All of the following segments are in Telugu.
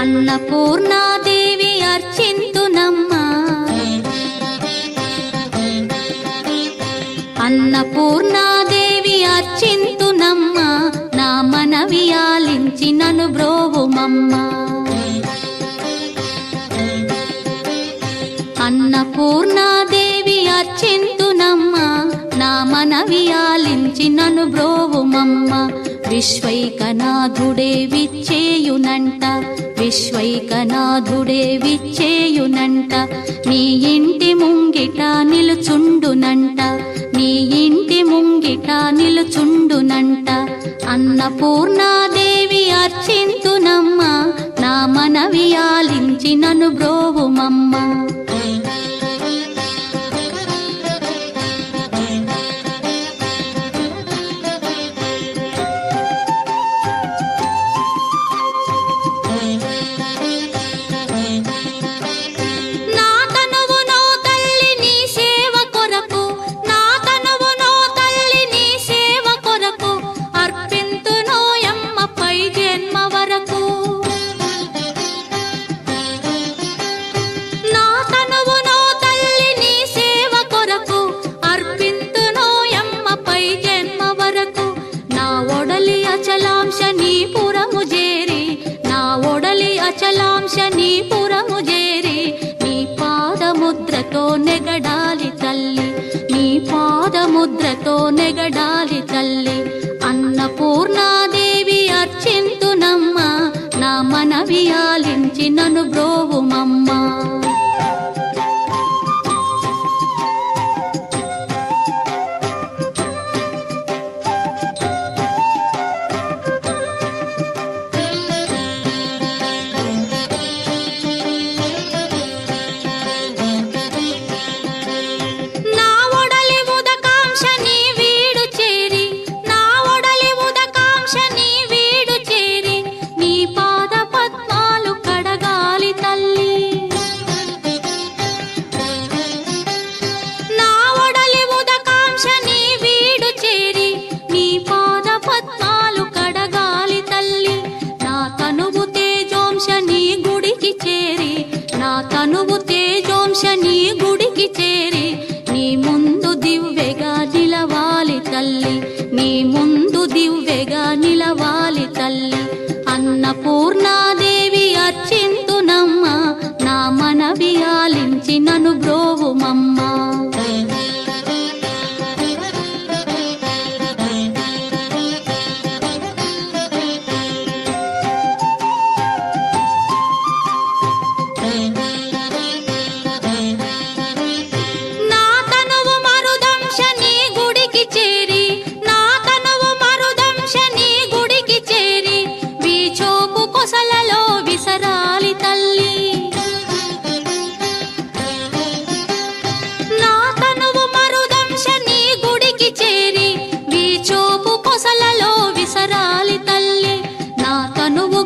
అన్నపూర్ణాదేవి అర్చింతునమ్మా, అన్నపూర్ణాదేవి అర్చింతునమ్మా, నా మనవి ఆలించి నన్ను బ్రోవుమమ్మా. అన్నపూర్ణాదేవి అర్చింతునమ్మా, నా మనవి ఆలించి నన్ను బ్రోవుమమ్మా. విశ్వైకనాథుడే విచ్చేయునంట, విశ్వైకనాథుడే విచ్చేయునంట, నీ ఇంటి ముంగిట నిలుచుండునంట, నీ ఇంటి ముంగిట నిలుచుండునంట. అన్నపూర్ణాదేవి అర్చింతునమ్మా, నా మనవి ఆలించి నన్ను బ్రోవుమమ్మా. అచలాంశ నీ పురము చేరి, నీ పాదముద్రతో నెగడాలి తల్లి, నీ పాదముద్రతో నెగడాలి తల్లి. అన్నపూర్ణాదేవి అర్చింతునమ్మా, నా మనవి ఆలించి నన్ను బ్రోవుమమ్మా. తనువు తేజోంశ నీ గుడికి చేరి, నీ ముందు దివ్వెగా నిలవాలి తల్లి, నీ ముందు దివ్వెగా నిలవాలి తల్లి. అన్నపూర్ణాదేవి అర్చింతునమ్మా, నా మనవి ఆలించి నన్ను బ్రోవుమమ్మా.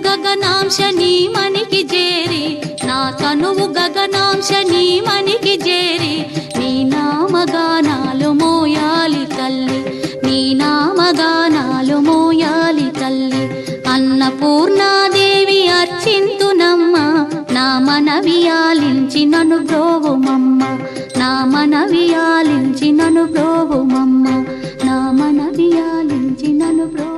గగనాంశ నీ మనికి చేరి, నా తనువు గగనాంశ నీ మనికి చేరి, నీ నామగానాలు మోయాలి తల్లి, నీ నామగానాలు మోయాలి తల్లి. అన్నపూర్ణాదేవి అర్చింతునమ్మా, నా మనవి ఆలించి నన్ను బ్రోవుమమ్మా, నా మనవి ఆలించి నన్ను బ్రోవుమమ్మా, నా మనవి ఆలించి నన్ను బ్రో